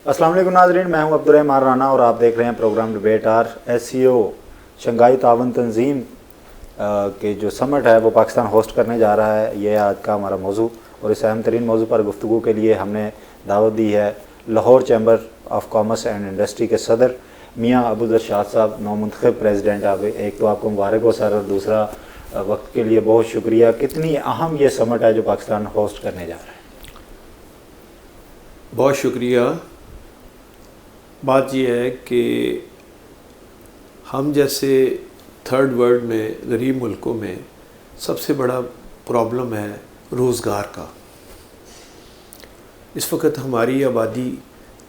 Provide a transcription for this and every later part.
अस्सलाम वालेकुम नाज़रीन, मैं हूं अब्दुर्रहमान राना और आप देख रहे हैं प्रोग्राम डिबेट आर। SCO शंघाई तावन तंजीम के जो समट है वो पाकिस्तान होस्ट करने जा रहा है। ये आज का हमारा मौजू और इस अहम तरीन मौजू पर गुफ्तगू के लिए हमने दावत दी है Lahore chamber of commerce and industry के सदर मियाँ अबूज़र शाद साहब, नौमुंतखब प्रेसिडेंट। आप एक तो आपको मुबारक हो सर, और दूसरा वक्त के लिए बहुत शुक्रिया। कितनी अहम ये समट है जो पाकिस्तान होस्ट करने जा रहा है? बहुत शुक्रिया। बात यह है कि हम जैसे थर्ड वर्ल्ड में गरीब मुल्कों में सबसे बड़ा प्रॉब्लम है रोज़गार का। इस वक्त हमारी आबादी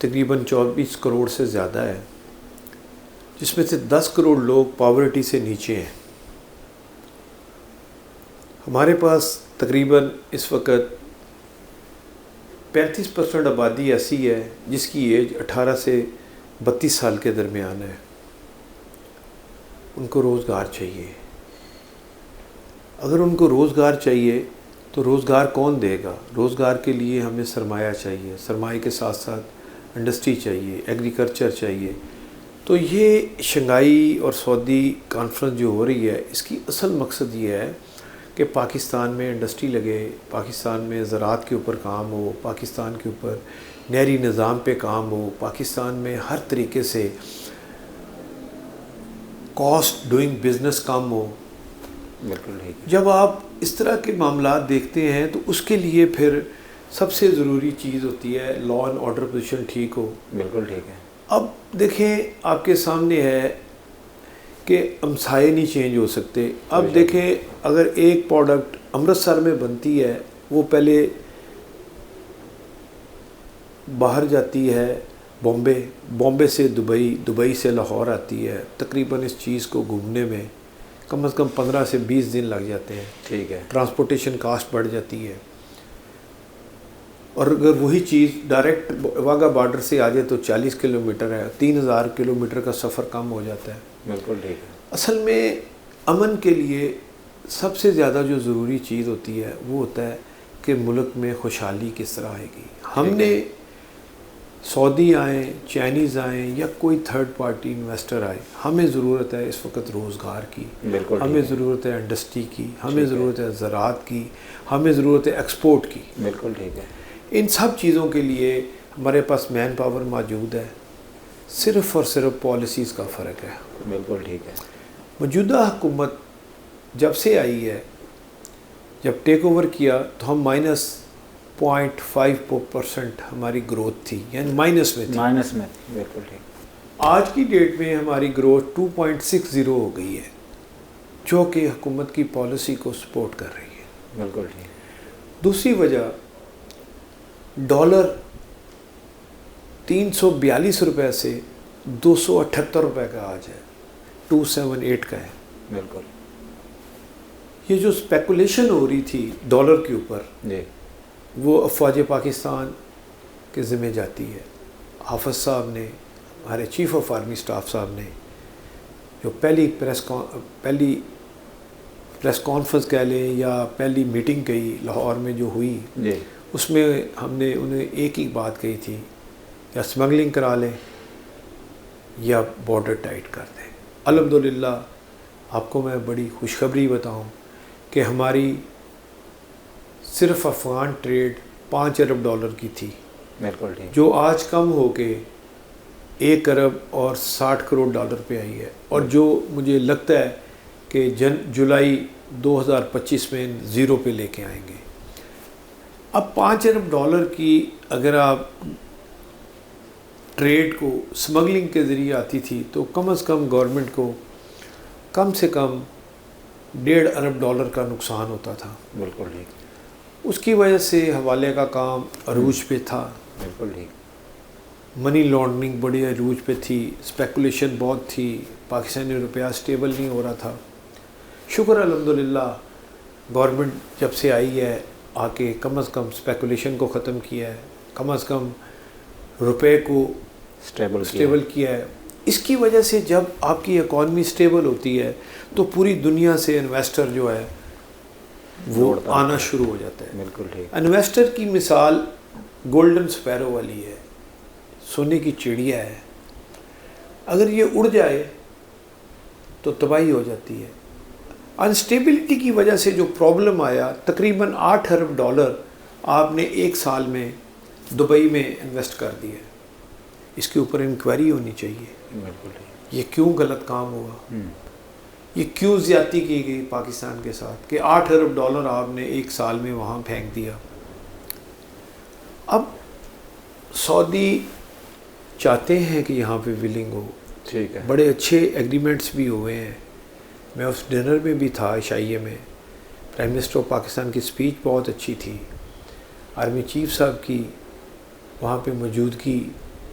तकरीबन 24 करोड़ से ज़्यादा है, जिसमें से 10 करोड़ लोग पॉवर्टी से नीचे हैं। हमारे पास तकरीबन इस वक्त 35% आबादी ऐसी है जिसकी एज 18 से 32 साल के दरमियान है। उनको रोज़गार चाहिए। अगर उनको रोज़गार चाहिए तो रोज़गार कौन देगा? रोज़गार के लिए हमें सरमाया चाहिए, सरमाए के साथ साथ इंडस्ट्री चाहिए, एग्रीकल्चर चाहिए। तो ये शंघाई और सऊदी कॉन्फ्रेंस जो हो रही है, इसकी असल मकसद ये है कि पाकिस्तान में इंडस्ट्री लगे, पाकिस्तान में ज़राअत के ऊपर काम हो, पाकिस्तान के ऊपर नहरी निज़ाम पे काम हो, पाकिस्तान में हर तरीके से कॉस्ट डूइंग बिज़नेस कम हो। बिल्कुल ठीक है। जब आप इस तरह के मामला देखते हैं तो उसके लिए फिर सबसे ज़रूरी चीज़ होती है लॉ एंड ऑर्डर पोजीशन ठीक हो। बिल्कुल ठीक है। अब देखें, आपके सामने है कि हमसाये नहीं चेंज हो सकते। अब देखें, अगर एक प्रोडक्ट अमृतसर में बनती है, वो पहले बाहर जाती है बॉम्बे, बॉम्बे से दुबई, दुबई से लाहौर आती है। तकरीबन इस चीज़ को घूमने में कम से कम 15 से 20 दिन लग जाते हैं। ठीक है। ट्रांसपोर्टेशन कास्ट बढ़ जाती है। और अगर वही चीज़ डायरेक्ट वाघा बॉर्डर से आ जाए तो 40 किलोमीटर है, 3000 किलोमीटर का सफ़र कम हो जाता है। बिल्कुल ठीक है। असल में अमन के लिए सबसे ज़्यादा जो ज़रूरी चीज़ होती है वो होता है कि मुल्क में खुशहाली किस तरह आएगी। हमने सऊदी आए, चाइनीज़ आए या कोई थर्ड पार्टी इन्वेस्टर आए, हमें ज़रूरत है इस वक्त रोज़गार की, हमें ज़रूरत है इंडस्ट्री की, हमें ज़रूरत है ज़राअत की, हमें ज़रूरत है एक्सपोर्ट की। बिल्कुल ठीक है। इन सब चीज़ों के लिए हमारे पास मैन पावर मौजूद है। सिर्फ़ और सिर्फ पॉलिसीज़ का फ़र्क है। बिल्कुल ठीक है। मौजूदा हुकूमत जब से आई है, जब टेक ओवर किया तो हम -0.5% हमारी ग्रोथ थी, यानी माइनस में थी। माइनस में। बिल्कुल ठीक। आज की डेट में हमारी ग्रोथ 2.60 हो गई है, जो कि हुकूमत की पॉलिसी को सपोर्ट कर रही है। बिल्कुल ठीक। दूसरी वजह, डॉलर 342 रुपये से 278 रुपये का आज है, 278 का है। बिल्कुल। ये जो स्पेकुलेशन हो रही थी डॉलर के ऊपर जी, वो अफवाज पाकिस्तान के ज़िम्मे जाती है। हाफिज़ साहब ने, हमारे चीफ़ ऑफ आर्मी स्टाफ साहब ने, जो पहली प्रेस कॉन्फ्रेंस कह लें या पहली मीटिंग कही लाहौर में जो हुई जी, उसमें हमने उन्हें एक ही बात कही थी, या स्मगलिंग करा लें या बॉर्डर टाइट कर दें। अल्हम्दुलिल्लाह आपको मैं बड़ी खुशखबरी बताऊं कि हमारी सिर्फ अफ़गान ट्रेड 5 अरब डॉलर की थी, बिल्कुल ठीक। जो आज कम हो के 1 अरब और 60 करोड़ डॉलर पे आई है। और जो मुझे लगता है कि जुलाई 2025 में ज़ीरो पे लेके आएंगे। अब 5 अरब डॉलर की अगर आप ट्रेड को स्मगलिंग के ज़रिए आती थी तो कम से कम गवर्नमेंट को कम से कम 1.5 अरब डॉलर का नुकसान होता था। बिल्कुल ठीक। उसकी वजह से हवाले का काम अरूज पे था। बिल्कुल ठीक। मनी लॉन्ड्रिंग बड़ी अरूज पे थी, स्पेकुलेशन बहुत थी, पाकिस्तानी रुपया स्टेबल नहीं हो रहा था। शुक्र अल्हम्दुलिल्लाह गवर्नमेंट जब से आई है आके कम से कम स्पेकुलेशन को ख़त्म किया है, कम से कम रुपए को स्टेबल किया है। इसकी वजह से जब आपकी इकॉनमी स्टेबल होती है तो पूरी दुनिया से इन्वेस्टर जो है वो आना शुरू हो जाता है। बिल्कुल ठीक। इन्वेस्टर की मिसाल गोल्डन स्पैरो वाली है। सोने की चिड़िया है, अगर ये उड़ जाए तो तबाही हो जाती है। अनस्टेबिलिटी की वजह से जो प्रॉब्लम आया, तकरीबन 8 अरब डॉलर आपने एक साल में दुबई में इन्वेस्ट कर दिए। इसके ऊपर इंक्वायरी होनी चाहिए, ये क्यों गलत काम हुआ, ये क्यों ज़्यादती की गई पाकिस्तान के साथ कि 8 अरब डॉलर आपने एक साल में वहाँ फेंक दिया। अब सऊदी चाहते हैं कि यहाँ पे विलिंग हो, ठीक है, बड़े अच्छे एग्रीमेंट्स भी हुए हैं। मैं उस डिनर में भी था इशाइये में, प्राइम मिनिस्टर ऑफ पाकिस्तान की स्पीच बहुत अच्छी थी, आर्मी चीफ साहब की वहाँ पे मौजूदगी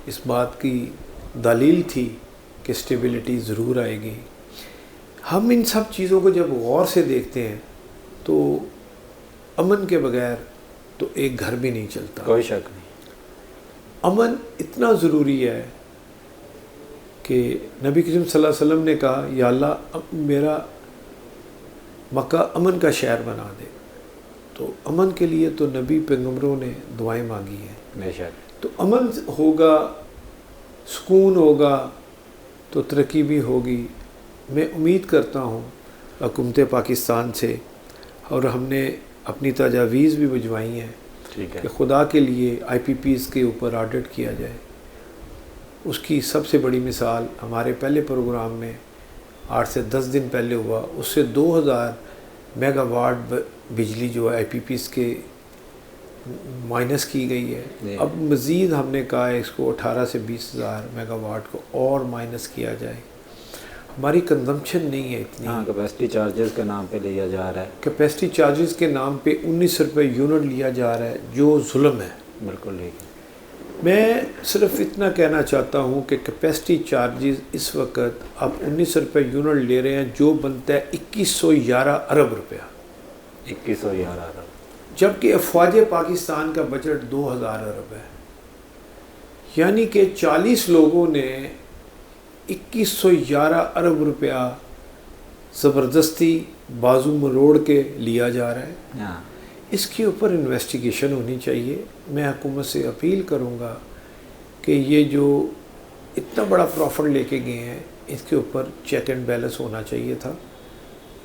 इस बात की दलील थी कि स्टेबिलिटी ज़रूर आएगी। हम इन सब चीज़ों को जब गौर से देखते हैं तो अमन के बगैर तो एक घर भी नहीं चलता। कोई शक नहीं। अमन इतना ज़रूरी है कि नबी करीम सल्लल्लाहु अलैहि वसल्लम ने कहा, या अल्लाह मेरा मक्का अमन का शहर बना दे। तो अमन के लिए तो नबी पैगंबरों ने दुआएं मांगी हैं। बेशक। तो अमन होगा, सुकून होगा तो तरक्की भी होगी। मैं उम्मीद करता हूँ हुकूमत पाकिस्तान से, और हमने अपनी तजावीज़ भी भिजवाई हैं ठीक है कि खुदा के लिए IPPs के ऊपर ऑडिट किया जाए। उसकी सबसे बड़ी मिसाल हमारे पहले प्रोग्राम में 8 से 10 दिन पहले हुआ, उससे 2000 मेगावाट बिजली जो है IPPs के माइनस की गई है। अब मज़ीद हमने कहा है इसको 18 से 20,000 मेगावाट को और माइनस किया जाए। हमारी कंजम्पशन नहीं है इतनी। हाँ, कैपेसिटी चार्जेस के नाम पे लिया जा रहा है। कैपेसिटी चार्जेस के नाम पे 19 रुपये यूनिट लिया जा रहा है, जो जुल्म है। बिल्कुल ठीक है। मैं सिर्फ इतना कहना चाहता हूँ कि कैपेसिटी चार्जेस इस वक्त आप 19 रुपये यूनिट ले रहे हैं, जो बनता है 2111 अरब रुपया। 2111 अरब, जबकि अफवाज पाकिस्तान का बजट 2000 अरब है। यानी कि 40 लोगों ने 2111 अरब रुपया ज़बरदस्ती बाजू मरोड़ के लिया जा रहा है। हाँ, इसके ऊपर इन्वेस्टिगेशन होनी चाहिए। मैं हुकूमत से अपील करूंगा कि ये जो इतना बड़ा प्रॉफिट लेके गए हैं, इसके ऊपर चेक एंड बैलेंस होना चाहिए था।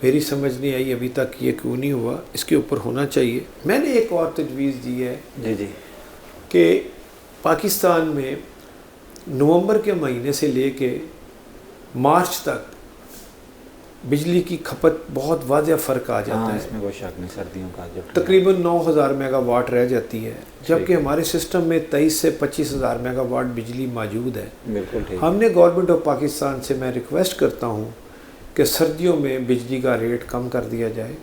मेरी समझ नहीं आई अभी तक ये क्यों नहीं हुआ, इसके ऊपर होना चाहिए। मैंने एक और तजवीज़ दी है जी जी, कि पाकिस्तान में नवंबर के महीने से लेके मार्च तक बिजली की खपत बहुत वाज़ह फ़र्क आ जाता है। इसमें कोई शक नहीं। सर्दियों का जो तकरीबन 9000 मेगावाट रह जाती है, जबकि हमारे सिस्टम में 23 से 25,000 मेगावाट बिजली मौजूद है। बिल्कुल ठीक। हमने गवर्नमेंट ऑफ पाकिस्तान से मैं रिक्वेस्ट करता हूँ कि सर्दियों में बिजली का रेट कम कर दिया जाए,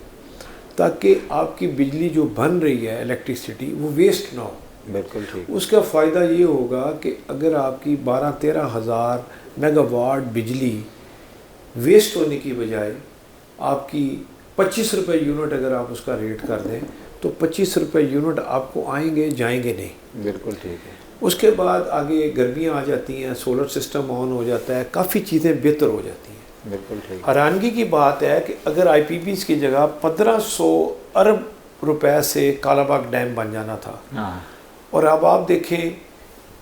ताकि आपकी बिजली जो बन रही है इलेक्ट्रिसिटी वो वेस्ट ना हो। बिल्कुल ठीक। उसका फ़ायदा ये होगा कि अगर आपकी 12-13 हज़ार मेगावाट बिजली वेस्ट होने की बजाय आपकी 25 रुपये यूनिट अगर आप उसका रेट कर दें, तो 25 रुपये यूनिट आपको आएंगे जाएंगे नहीं। बिल्कुल ठीक है। उसके बाद आगे गर्मियाँ आ जाती हैं, सोलर सिस्टम ऑन हो जाता है, काफ़ी चीज़ें बेहतर हो जाती हैं। बिल्कुल ठीक। हैरानगी की बात है कि अगर IPPs की जगह 1500 अरब रुपए से कालाबाग डैम बन जाना था। हाँ, और अब आप देखें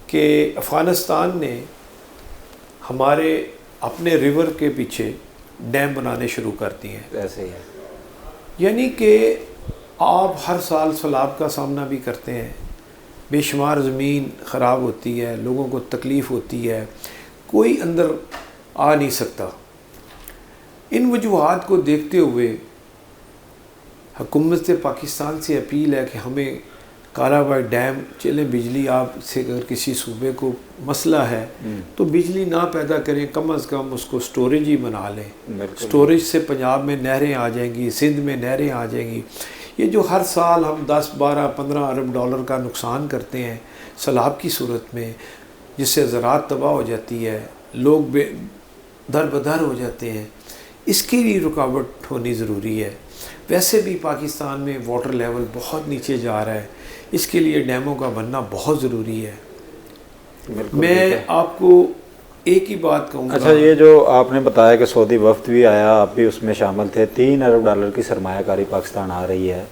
कि अफ़गानिस्तान ने हमारे अपने रिवर के पीछे डैम बनाने शुरू कर दिए हैं। ऐसे ही है। यानी कि आप हर साल सैलाब का सामना भी करते हैं, बेशुमार ज़मीन ख़राब होती है, लोगों को तकलीफ़ होती है, कोई अंदर आ नहीं सकता। इन वजूहात को देखते हुए हुकूमत पाकिस्तान से अपील है कि हमें कालाबाग डैम चलें, बिजली आप से अगर किसी सूबे को मसला है तो बिजली ना पैदा करें, कम अज़ कम उसको स्टोरेज ही बना लें। स्टोरेज से पंजाब में नहरें आ जाएंगी, सिंध में नहरें आ जाएंगी। ये जो हर साल हम 10, 12, 15 अरब डॉलर का नुकसान करते हैं सैलाब की सूरत में, जिससे ज़राअत तबाह हो जाती है, लोग दर बदर हो जाते हैं, इसकी भी रुकावट होनी ज़रूरी है। वैसे भी पाकिस्तान में वाटर लेवल बहुत नीचे जा रहा है, इसके लिए डैमों का बनना बहुत ज़रूरी है। मैं आपको एक ही बात कहूँगा। अच्छा, ये जो आपने बताया कि सऊदी वफ्द भी आया, आप भी उसमें शामिल थे, 3 अरब डॉलर की सरमायाकारी पाकिस्तान आ रही है,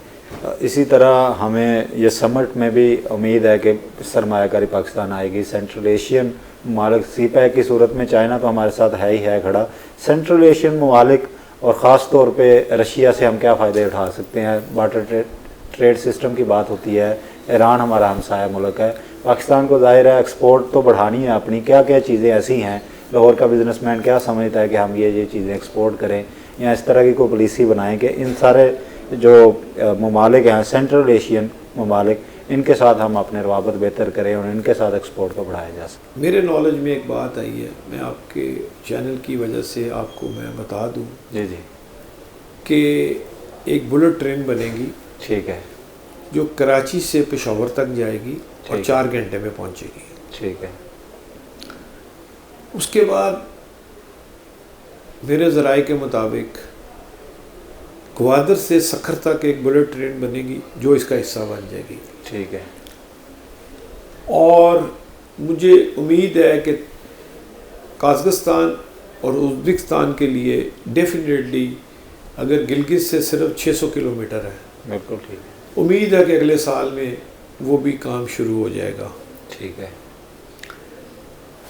इसी तरह हमें ये समट में भी उम्मीद है कि सरमायाकारी पाकिस्तान आएगी। सेंट्रल एशियन ममालिक सीपैक की सूरत में चाइना तो हमारे साथ है ही है खड़ा। सेंट्रल एशियन ममालिक और ख़ास तौर पे रशिया से हम क्या फ़ायदे उठा सकते हैं? वाटर ट्रेड सिस्टम की बात होती है। ईरान हमारा हमसाया मुल्क है। पाकिस्तान को ज़ाहिर है एक्सपोर्ट तो बढ़ानी है अपनी। क्या क्या चीज़ें ऐसी हैं, लाहौर का बिजनेसमैन क्या समझता है कि हम ये चीज़ें एक्सपोर्ट करें या इस तरह की कोई पॉलिसी बनाएं कि इन सारे जो ममालिक हैं सेंट्रल एशियन ममालिक, इनके साथ हम अपने रवाबत बेहतर करें और इनके साथ एक्सपोर्ट को बढ़ाया जा सके? मेरे नॉलेज में एक बात आई है, मैं आपके चैनल की वजह से आपको मैं बता दूं जी जी कि एक बुलेट ट्रेन बनेगी, ठीक है, जो कराची से पेशावर तक जाएगी और ठीक 4 घंटे में पहुंचेगी। ठीक है। उसके बाद मेरे ज़राए के मुताबिक ग्वादर से सखर तक एक बुलेट ट्रेन बनेगी जो इसका हिस्सा बन जाएगी। ठीक है। और मुझे उम्मीद है कि काज़ाकिस्तान और उज़्बेकिस्तान के लिए डेफिनेटली अगर गिलगित से सिर्फ 600 किलोमीटर है, बिल्कुल ठीक है। उम्मीद है कि अगले साल में वो भी काम शुरू हो जाएगा। ठीक है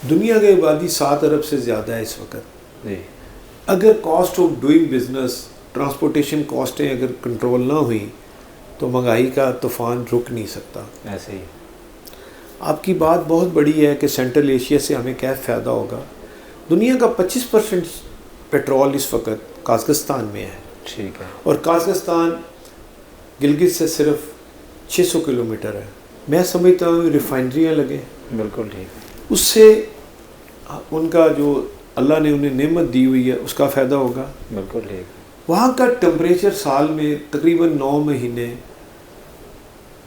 दुनिया की आबादी 7 अरब से ज़्यादा है इस वक्त। जी। अगर cost of doing business, transportation कॉस्टें अगर कंट्रोल ना हुई तो महंगाई का तूफ़ान रुक नहीं सकता। ऐसे ही। आपकी बात बहुत बड़ी है कि सेंट्रल एशिया से हमें क्या फ़ायदा होगा। दुनिया का 25% पेट्रोल इस वक्त काज़ाकिस्तान में है। ठीक है। और काज़ाकिस्तान गिलगित से सिर्फ 600 किलोमीटर है। मैं समझता हूँ रिफाइनरियाँ लगे, बिल्कुल ठीक है। उससे उनका जो अल्लाह ने उन्हें नेमत दी हुई है उसका फ़ायदा होगा। बिल्कुल ठीक है। वहाँ का टेम्परेचर साल में तकरीबन 9 महीने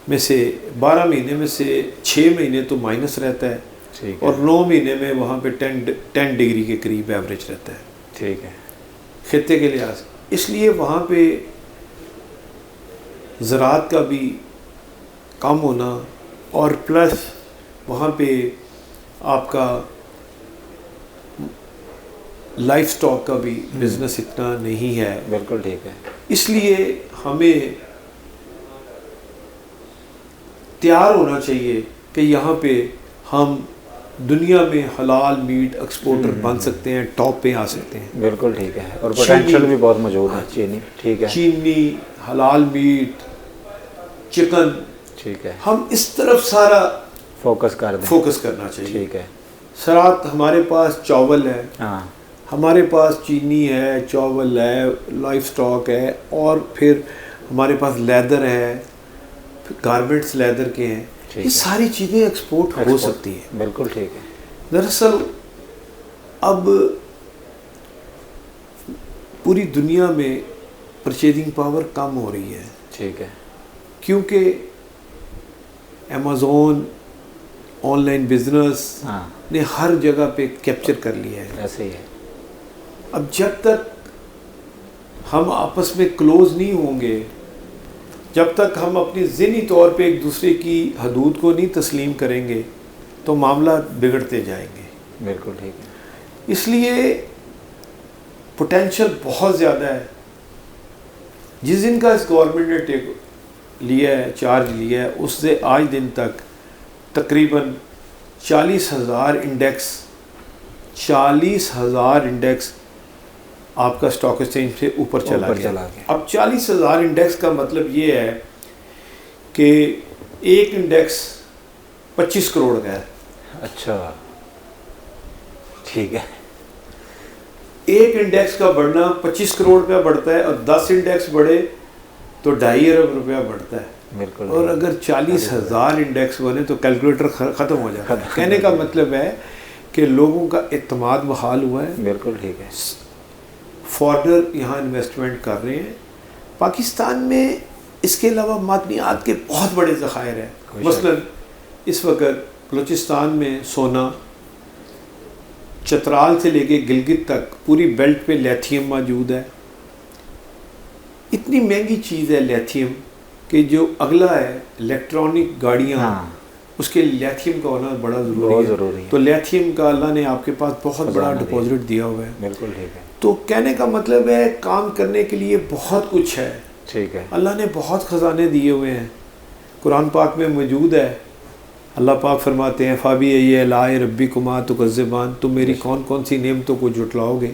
में से 12 महीने में से 6 महीने तो माइनस रहता है। ठीक और है। 9 महीने में वहाँ पे 10 डिग्री के करीब एवरेज रहता है ठीक है। खित्ते के लिहाज। इसलिए वहाँ पे ज़राअत का भी कम होना और प्लस वहाँ पे आपका लाइफ स्टॉक का भी बिज़नेस इतना नहीं है। बिल्कुल ठीक है। इसलिए हमें तैयार होना चाहिए कि यहाँ पे हम दुनिया में हलाल मीट एक्सपोर्टर बन सकते हैं, टॉप पे आ सकते हैं। बिल्कुल ठीक है। और पोटेंशियल भी बहुत मौजूद है। चीनी, ठीक है। चीनी, हलाल मीट, चिकन, ठीक है। हम इस तरफ सारा फोकस कर दें। फोकस करना चाहिए। ठीक है। सरात हमारे पास चावल है, हाँ। हमारे पास चीनी है, चावल है, लाइफ स्टॉक है, और फिर हमारे पास लेदर है, गारमेंट्स लेदर के हैं। ये सारी चीज़ें एक्सपोर्ट हो सकती हैं। बिल्कुल ठीक है। दरअसल अब पूरी दुनिया में परचेजिंग पावर कम हो रही है। ठीक है। क्योंकि अमेज़ॉन ऑनलाइन बिजनेस ने हर जगह पे कैप्चर कर लिया है। ऐसे ही है। अब जब तक हम आपस में क्लोज नहीं होंगे, जब तक हम अपनी ज़हनी तौर पे एक दूसरे की हदूद को नहीं तस्लीम करेंगे तो मामला बिगड़ते जाएंगे। बिल्कुल ठीक है। इसलिए पोटेंशियल बहुत ज़्यादा है। जिस दिन का इस गवर्नमेंट ने टेक लिया है, चार्ज लिया है, उससे आज दिन तक तकरीबन 40,000 इंडेक्स आपका स्टॉक एक्सचेंज से ऊपर चला गया। अब 40,000 इंडेक्स का मतलब ये है कि एक इंडेक्स 25 करोड़ का है। अच्छा, ठीक है। एक इंडेक्स का बढ़ना 25 करोड़ रुपया बढ़ता है, और 10 इंडेक्स बढ़े तो 2.5 अरब रुपया बढ़ता है। बिल्कुल। और अगर 40,000 इंडेक्स बने तो कैलकुलेटर ख़त्म हो जाता है। कहने का मतलब है कि लोगों का एतमाद बहाल हुआ है। बिल्कुल ठीक है। फॉरेनर यहाँ इन्वेस्टमेंट कर रहे हैं। पाकिस्तान में इसके अलावा मादनियात के बहुत बड़े ज़खायर हैं। मसलन इस वक्त बलूचिस्तान में सोना, चतराल से लेके गिलगित तक पूरी बेल्ट पे लिथियम मौजूद है। इतनी महंगी चीज़ है लिथियम कि जो अगला है इलेक्ट्रॉनिक गाड़ियाँ, उसके लिथियम का होना बड़ा ज़रूरी है। तो लिथियम का अल्लाह ने आपके पास बहुत बड़ा डिपॉजिट दिया हुआ है। बिल्कुल ठीक है। तो कहने का मतलब है काम करने के लिए बहुत कुछ है। ठीक है। अल्लाह ने बहुत ख़जाने दिए हुए हैं, कुरान पाक में मौजूद है। अल्लाह पाक फरमाते हैं फ़ाबी ये लाए रब्बी कुमा तो कज़्ज़बान, तुम मेरी कौन कौन सी नेमतों को जुटलाओगे।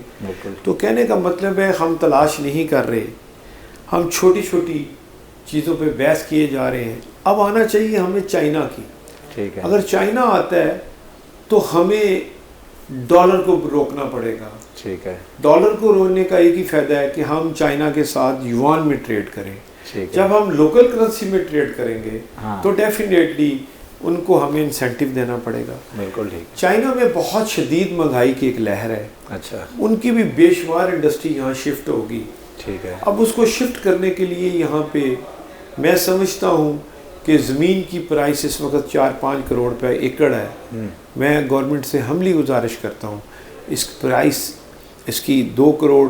तो कहने का मतलब है हम तलाश नहीं कर रहे, हम छोटी छोटी चीज़ों पे बहस किए जा रहे हैं। अब आना चाहिए हमें चाइना की। ठीक है। अगर चाइना आता है तो हमें डॉलर को रोकना पड़ेगा। ठीक है। डॉलर को रोकने का एक ही फ़ायदा है कि हम चाइना के साथ युआन में ट्रेड करें। ठीक है। जब हम लोकल करेंसी में ट्रेड करेंगे हाँ। तो डेफिनेटली उनको हमें इंसेंटिव देना पड़ेगा। बिल्कुल ठीक। चाइना में बहुत शदीद महंगाई की एक लहर है। अच्छा। उनकी भी बेशुमार इंडस्ट्री यहाँ शिफ्ट होगी। ठीक है। अब उसको शिफ्ट करने के लिए यहाँ पे मैं समझता हूँ कि ज़मीन की प्राइस इस वक्त 4-5 करोड़ रुपए एकड़ है। मैं गवर्नमेंट से हमली गुजारिश करता हूँ इस प्राइस इसकी 2 करोड़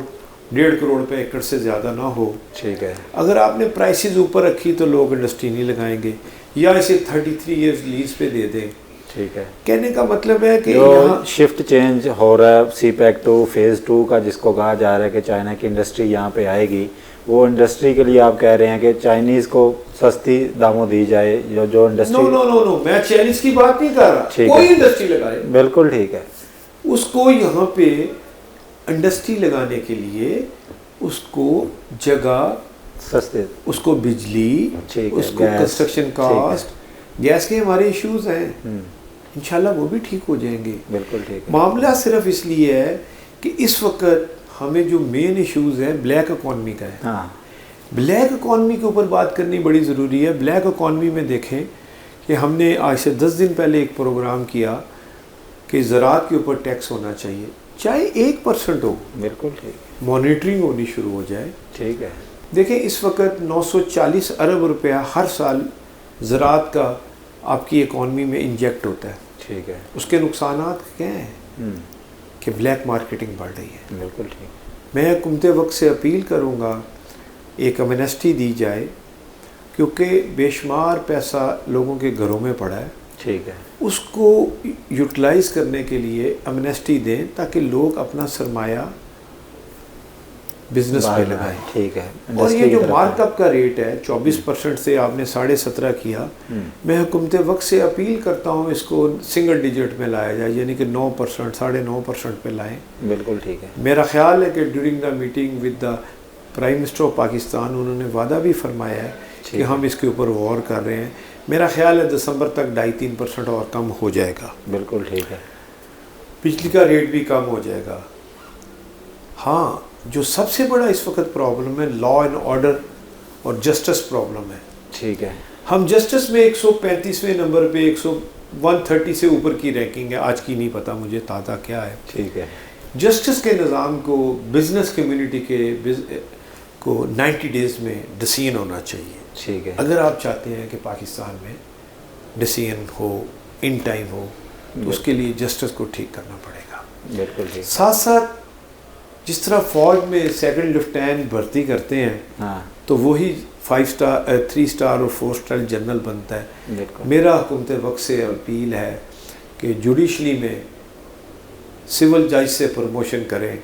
1.5 करोड़ रुपए एकड़ से ज़्यादा ना हो। ठीक है। अगर आपने प्राइसेस ऊपर रखी तो लोग इंडस्ट्री नहीं लगाएंगे, या इसे 33 ईयर्स लीज पे दे दें। ठीक है। कहने का मतलब है कि जो शिफ्ट चेंज हो रहा है CPEC 2 फेज़ 2 का, जिसको कहा जा रहा है कि चाइना की इंडस्ट्री यहाँ पे आएगी, वो इंडस्ट्री के लिए आप कह रहे हैं कि चाइनीज़ को सस्ती दामों दी जाए। जो इंडस्ट्री नो मैं चाइनीज़ की बात नहीं कर रहा, कोई इंडस्ट्री लगाए। बिल्कुल ठीक है। उसको यहाँ पे इंडस्ट्री लगाने के लिए उसको जगह सस्ते, उसको बिजली, उसको कंस्ट्रक्शन कॉस्ट, गैस के हमारे इश्यूज हैं, इंशाल्लाह वो भी ठीक हो जाएंगे। बिल्कुल ठीक है। मामला सिर्फ इसलिए है कि इस वक्त हमें जो मेन इश्यूज है ब्लैक इकॉनमी का है। हाँ। ब्लैक इकॉनमी के ऊपर बात करनी बड़ी ज़रूरी है। ब्लैक इकॉनमी में देखें कि हमने आज से 10 दिन पहले एक प्रोग्राम किया कि ज़राअत के ऊपर टैक्स होना चाहिए, चाहे 1% हो। बिल्कुल ठीक। मॉनिटरिंग होनी शुरू हो जाए। ठीक है। देखें इस वक्त 940 अरब रुपया हर साल ज़राअत का आपकी इकॉनमी में इंजेक्ट होता है। ठीक है। उसके नुकसानात क्या हैं कि ब्लैक मार्केटिंग बढ़ रही है। बिल्कुल ठीक। मैं हुकूमत वक्त से अपील करूँगा एक एमनेस्टी दी जाए, क्योंकि बेशुमार पैसा लोगों के घरों में पड़ा है। ठीक है। उसको यूटिलाइज़ करने के लिए एमनेस्टी दें ताकि लोग अपना सरमाया बिजनेस पे लगाएं। ठीक है। और ये जो मार्कअप का रेट है 24% से आपने 17.5 किया, मैं हुकूमत वक्त से अपील करता हूँ इसको सिंगल डिजिट में लाया जाए, यानी कि 9%, 9.5% पे लाएं। बिल्कुल ठीक है। मेरा ख्याल है कि during the meeting with the prime minister of Pakistan उन्होंने वादा भी फरमाया है कि हम इसके ऊपर गौर कर रहे हैं। मेरा ख्याल है दिसंबर तक 2.5-3% और कम हो जाएगा। बिल्कुल ठीक है। बिजली का रेट भी कम हो जाएगा। हाँ, जो सबसे बड़ा इस वक्त प्रॉब्लम है लॉ एंड ऑर्डर और जस्टिस प्रॉब्लम है। ठीक है। हम जस्टिस में 135वें नंबर पे 130 से ऊपर की रैंकिंग है, आज की नहीं पता मुझे ताज़ा क्या है। ठीक है। जस्टिस के निज़ाम को बिजनेस कम्युनिटी को 90 डेज़ में डिसीजन होना चाहिए। ठीक है। अगर आप चाहते हैं कि पाकिस्तान में डिसीजन हो, इन टाइम हो, तो उसके लिए जस्टिस को ठीक करना पड़ेगा। बिल्कुल ठीक। साथ साथ जिस तरह फ़ौज में सेकंड लेफ्टिनेंट भर्ती करते हैं, हाँ। तो वही 5 स्टार 3 स्टार और 4 स्टार जनरल बनता है। बिल्कुल। मेरा हुकूमत वक्त से अपील है कि जुडिशली में सिविल जज से प्रमोशन करें,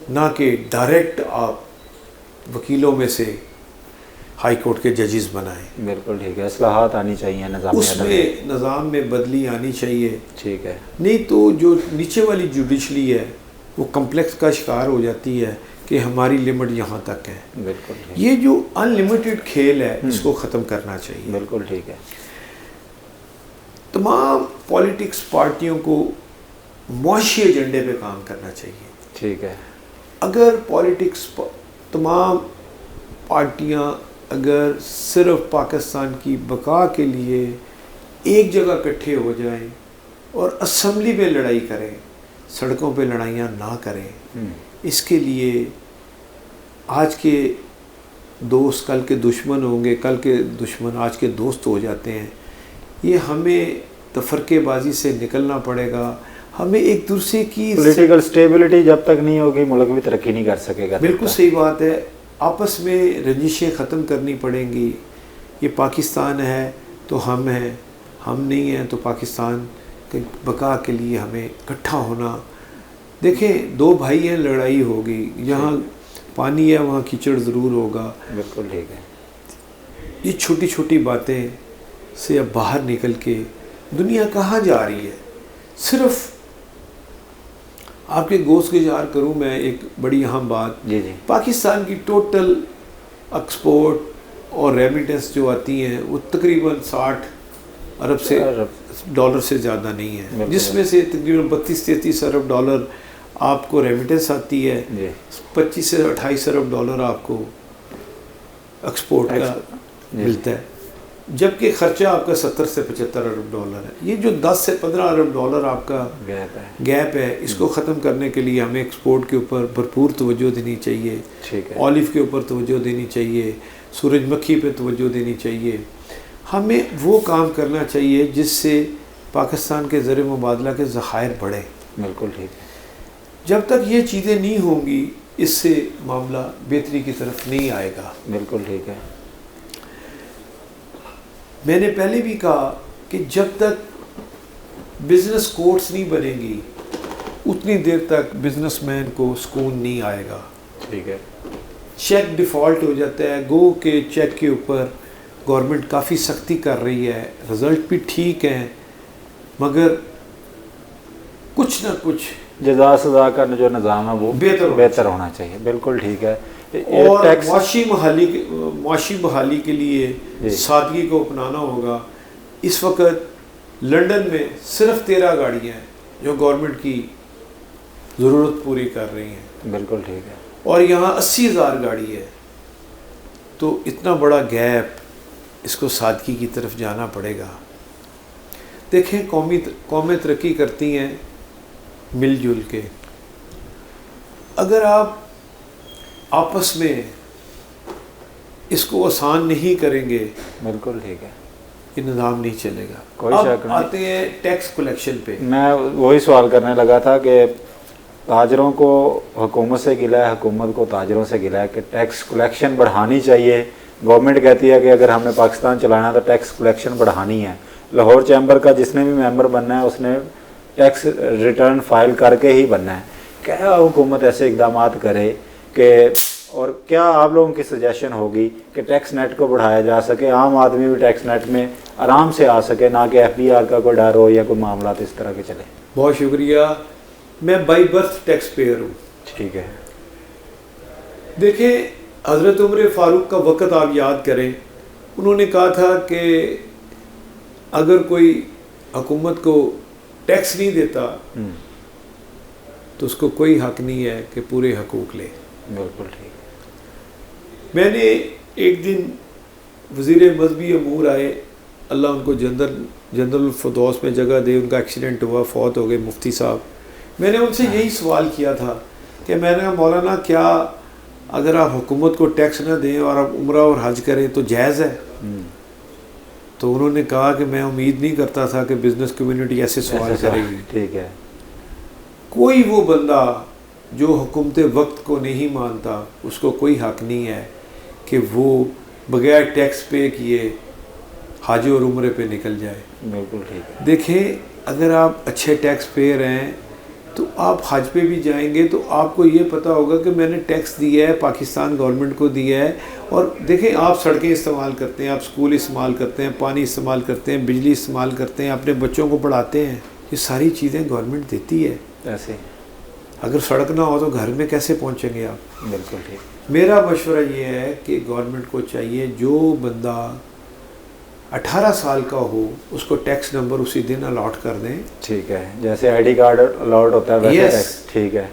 ना कि डायरेक्ट आप वकीलों में से हाई कोर्ट के जजेस बनाएं। बिल्कुल ठीक है। इस्लाहात आनी चाहिए निज़ाम में, उसमें निज़ाम में बदली आनी चाहिए। ठीक है। नहीं तो जो नीचे वाली जुडिशली है वो कम्प्लेक्स का शिकार हो जाती है कि हमारी लिमिट यहाँ तक है। बिल्कुल ठीक। ये जो अनलिमिटेड खेल है इसको ख़त्म करना चाहिए। बिल्कुल ठीक है। तमाम पॉलिटिक्स पार्टियों को मुआशी एजेंडे पे काम करना चाहिए। ठीक है। अगर पॉलिटिक्स तमाम पार्टियां अगर सिर्फ पाकिस्तान की बका के लिए एक जगह इकट्ठे हो जाएं और असम्बली में लड़ाई करें, सड़कों पे लड़ाइयाँ ना करें, इसके लिए आज के दोस्त कल के दुश्मन होंगे, कल के दुश्मन आज के दोस्त हो जाते हैं। ये हमें तफरकेबाजी से निकलना पड़ेगा। हमें एक दूसरे की पॉलिटिकल स्टेबिलिटी जब तक नहीं होगी मुल्क भी तरक्की नहीं कर सकेगा। बिल्कुल सही बात है। आपस में रंजिशें ख़त्म करनी पड़ेंगी। ये पाकिस्तान है तो हम हैं, हम नहीं हैं तो पाकिस्तान के बका के लिए हमें इकट्ठा होना। देखें, दो भाई हैं, लड़ाई होगी, यहाँ पानी है वहाँ कीचड़ ज़रूर होगा। बिल्कुल ठीक है। ये छोटी छोटी बातें से अब बाहर निकल के दुनिया कहाँ जा रही है। सिर्फ आपके गोश्त गुजार करूँ मैं एक बड़ी अहम बात, जी जी, पाकिस्तान की टोटल एक्सपोर्ट और रेमिटेंस जो आती हैं वो तकरीबन 60 अरब से डॉलर से ज़्यादा नहीं है, जिसमें से तकरीबन 32-33 अरब डॉलर आपको रेमिटेंस आती है, 25 से 28 अरब डॉलर आपको एक्सपोर्ट का मिलता है, जबकि ख़र्चा आपका 70 से 75 अरब डॉलर है। ये जो 10 से 15 अरब डॉलर आपका गैप है, इसको ख़त्म करने के लिए हमें एक्सपोर्ट के ऊपर भरपूर तवज्जो देनी चाहिए। ठीक है। ऑलिव के ऊपर तवज्जो देनी चाहिए, सूरजमुखी पे तवज्जो देनी चाहिए। हमें वो काम करना चाहिए जिससे पाकिस्तान के ज़र मुबादला के ज़खायर बढ़े। बिल्कुल ठीक है। जब तक ये चीज़ें नहीं होंगी इससे मामला बेहतरी की तरफ नहीं आएगा। बिल्कुल ठीक है। मैंने पहले भी कहा कि जब तक बिज़नेस कोर्ट्स नहीं बनेंगी उतनी देर तक बिजनेसमैन को सुकून नहीं आएगा। ठीक है। चेक डिफ़ॉल्ट हो जाता है, गो के चेक के ऊपर गवर्नमेंट काफ़ी सख्ती कर रही है, रिज़ल्ट भी ठीक है, मगर कुछ ना कुछ जज़ा सज़ा का जो निज़ाम है वो बेहतर होना चाहिए। बिल्कुल ठीक है। और मुआशी बहाली के लिए सादगी को अपनाना होगा। इस वक्त लंदन में सिर्फ 13 गाड़ियाँ हैं जो गवर्नमेंट की ज़रूरत पूरी कर रही हैं। बिल्कुल ठीक है। और यहाँ 80,000 गाड़ी है, तो इतना बड़ा गैप, इसको सादगी की तरफ जाना पड़ेगा। देखें कौमें तरक्की करती हैं मिलजुल के। अगर आप आपस में इसको आसान नहीं करेंगे, बिल्कुल ठीक है, ये निज़ाम नहीं चलेगा। कोई शक नहीं। आते हैं टैक्स कलेक्शन पे। मैं वही सवाल करने लगा था कि ताजरों को हुकूमत से गिला है, हुकूमत को ताजरों से गिला है कि टैक्स कलेक्शन बढ़ानी चाहिए। गवर्नमेंट कहती है कि अगर हमने पाकिस्तान चलाना है तो टैक्स कलेक्शन बढ़ानी है। लाहौर चैम्बर का जिसने भी मेंबर बनना है उसने टैक्स रिटर्न फाइल करके ही बनना है। क्या हुकूमत ऐसे इकदाम करे कि, और क्या आप लोगों की सजेशन होगी कि टैक्स नेट को बढ़ाया जा सके, आम आदमी भी टैक्स नेट में आराम से आ सके, ना कि FBR का कोई डर हो या कोई मामला इस तरह के चले? बहुत शुक्रिया। मैं बाई बर्थ टैक्स पेयर हूँ। ठीक है। देखें, हज़रत उमर फ़ारूक का वक़्त आप याद करें, उन्होंने कहा था कि अगर कोई हुकूमत को टैक्स नहीं देता तो उसको कोई हक नहीं है कि पूरे हकूक़ ले। बिल्कुल ठीक है। मैंने एक दिन वज़ीर मज़हबी अमूर आए, अल्लाह उनको जनरल फ़िरदौस में जगह दे, उनका एक्सीडेंट हुआ, फौत हो गए मुफ्ती साहब। मैंने उनसे यही सवाल किया था कि मैंने कहा मौलाना, क्या अगर आप हुकूमत को टैक्स ना दें और आप उम्रा और हज करें तो जायज़ है? तो उन्होंने कहा कि मैं उम्मीद नहीं करता था कि बिज़नेस कम्युनिटी ऐसे सवाल करेगी। ठीक है। कोई वो बंदा जो हुकूमत वक्त को नहीं मानता, उसको कोई हक नहीं है कि वो बगैर टैक्स पे किए हज और उम्रे पे निकल जाए। बिल्कुल ठीक है। देखें, अगर आप अच्छे टैक्स पेयर हैं तो आप हज पे भी जाएंगे तो आपको ये पता होगा कि मैंने टैक्स दिया है, पाकिस्तान गवर्नमेंट को दिया है। और देखें, आप सड़कें इस्तेमाल करते हैं, आप स्कूल इस्तेमाल करते हैं, पानी इस्तेमाल करते हैं, बिजली इस्तेमाल करते हैं, अपने बच्चों को पढ़ाते हैं, ये सारी चीज़ें गवर्नमेंट देती है। ऐसे अगर सड़क ना हो तो घर में कैसे पहुंचेंगे आप? बिल्कुल ठीक। मेरा मशवरा ये है कि गवर्नमेंट को चाहिए जो बंदा 18 साल का हो उसको टैक्स नंबर उसी दिन अलॉट कर दें। ठीक है, जैसे ID कार्ड अलॉट होता है वैसे टैक्स। ठीक है,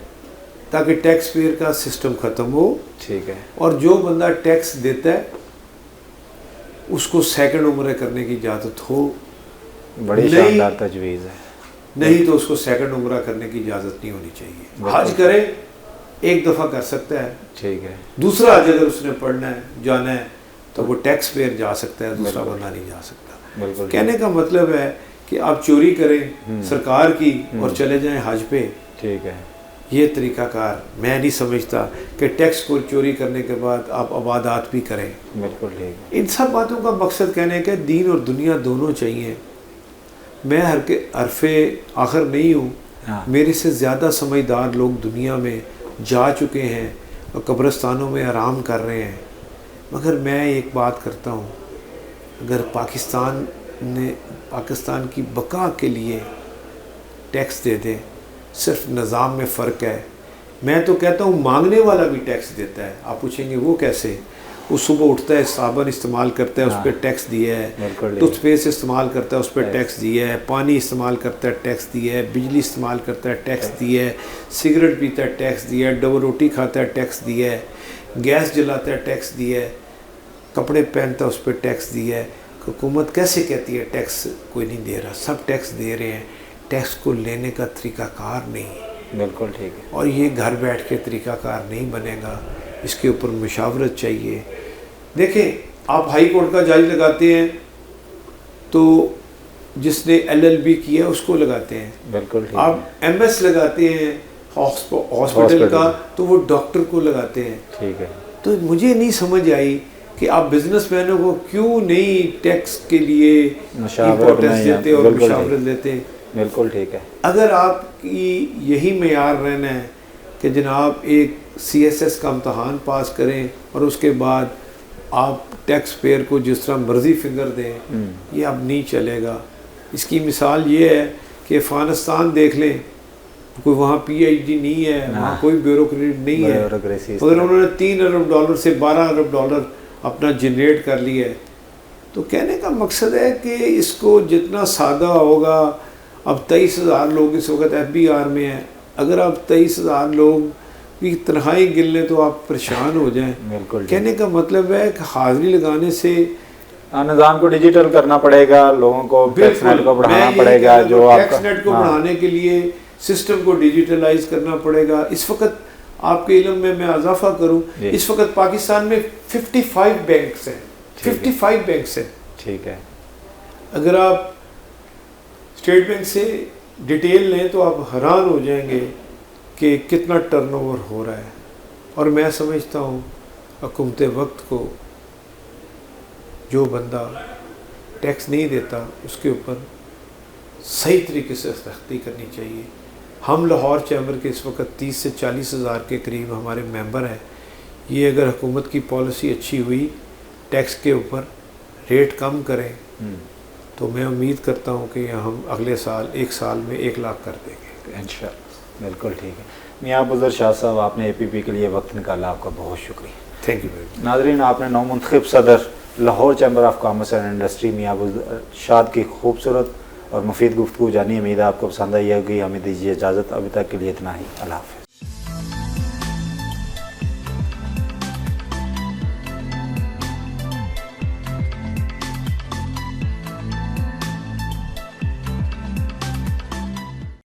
ताकि टैक्स पेयर का सिस्टम ख़त्म हो। ठीक है। और जो बंदा टैक्स देता है उसको सेकंड उम्र करने की इजाज़त हो। बड़ी शानदार तजवीज़ है। नहीं तो उसको सेकंड उम्र करने की इजाज़त नहीं होनी चाहिए। हज करे, एक दफ़ा कर सकता है। ठीक है। दूसरा हज अगर उसने पढ़ना है, जाना है, तो वो टैक्स पेयर जा सकता है, दूसरा बंदा नहीं जा सकता। बिल्कुल। कहने का मतलब है कि आप चोरी करें सरकार की और चले जाएं हज पे। ठीक है। ये तरीक़ाकार मैं नहीं समझता कि टैक्स को चोरी करने के बाद आप इबादत भी करें। बिल्कुल ठीक। इन सब बातों का मकसद कहने का दीन और दुनिया दोनों चाहिए। मैं हरफ़े आखिर नहीं हूँ। हाँ। मेरे से ज़्यादा समझदार लोग दुनिया में जा चुके हैं और कब्रिस्तानों में आराम कर रहे हैं। मगर मैं एक बात करता हूँ, अगर पाकिस्तान की बका के लिए टैक्स दे दे, सिर्फ निज़ाम में फ़र्क है। मैं तो कहता हूँ मांगने वाला भी टैक्स देता है। आप पूछेंगे वो कैसे? वो सुबह उठता है, साबुन इस्तेमाल करता है, उस पर टैक्स दिया है, टूथपेस्ट इस्तेमाल करता है, उस पर टैक्स दिया है, पानी इस्तेमाल करता है, टैक्स दिया है, बिजली इस्तेमाल करता है, टैक्स दिया है, सिगरेट पीता है, टैक्स दिया है, डबल रोटी खाता है, टैक्स दिया है, गैस जलाता है, टैक्स दिया है, कपड़े पहनता है, उस पर टैक्स दिया है। हुकूमत कैसे कहती है टैक्स कोई नहीं दे रहा? सब टैक्स दे रहे हैं। टैक्स को लेने का तरीक़ाकार नहीं है। बिल्कुल ठीक है। और ये घर बैठ के तरीक़ाकार नहीं बनेगा, इसके ऊपर मुशावरत चाहिए। देखें, आप हाई कोर्ट का जज लगाते हैं तो जिसने LLB किया है उसको लगाते हैं। बिल्कुल ठीक। आप MS लगाते हैं हॉस्पिटल का तो वो डॉक्टर को लगाते हैं। ठीक है। तो मुझे नहीं समझ आई कि आप बिजनेसमैनों को क्यों नहीं टैक्स के लिए इम्पोर्टेंस देते और मुशावरत देते हैं। बिल्कुल ठीक है। अगर आपकी यही मेयार रहना है कि जनाब एक CSS का इम्तहान पास करें और उसके बाद आप टैक्स पेयर को जिस तरह मर्ज़ी फिंगर दें, ये अब नहीं चलेगा। इसकी मिसाल ये है कि अफ़गानिस्तान देख लें, कोई वहाँ PhD नहीं है, वहाँ कोई ब्यूरोक्रेट नहीं है, मगर उन्होंने $3 अरब से $12 अरब अपना जनरेट कर लिया है। तो कहने का मकसद है कि इसको जितना सादा होगा। अब 23,000 लोग इस वक्त FBR में हैं। अगर आप 23,000 लोग की तनख्वाही गिन लें तो आप परेशान हो जाएं। बिल्कुल। कहने का मतलब है कि हाज़िरी लगाने से निज़ाम को डिजिटल करना पड़ेगा, लोगों को टैक्स नेट को बढ़ाना पड़ेगा। जो टैक्स नेट को बढ़ाने के लिए सिस्टम को डिजिटलाइज करना पड़ेगा। इस वक्त आपके इल्म में मैं इजाफा करूं, इस वक्त पाकिस्तान में 55 बैंक्स हैं। 55 बैंक्स हैं। ठीक है। अगर आप स्टेट बैंक से डिटेल लें तो आप हैरान हो जाएंगे कि कितना टर्नओवर हो रहा है। और मैं समझता हूँ हुकूमत वक्त को जो बंदा टैक्स नहीं देता उसके ऊपर सही तरीके से सख्ती करनी चाहिए। हम लाहौर चैम्बर के इस वक्त 30 से 40 हज़ार के करीब हमारे मेंबर हैं। ये अगर हुकूमत की पॉलिसी अच्छी हुई, टैक्स के ऊपर रेट कम करें, तो मैं उम्मीद करता हूँ कि हम अगले साल 1 साल में 1 लाख कर देंगे इंशाअल्लाह। बिल्कुल ठीक है। मियाँ अबूज़र शाह साहब, आपने APP के लिए वक्त निकाला, आपका बहुत शुक्रिया। Thank you very much. नाज़रीन, आपने नौमुंतखब सदर Lahore chamber of commerce and industry मियाँ अबूज़र शाह की खूबसूरत और मुफीद गुफ्तगू जानी। उम्मीद है आपको पसंद आई होगी। हमें दीजिए इजाज़त। अभी तक के लिए इतना ही। अल्लाह हाफ़िज़।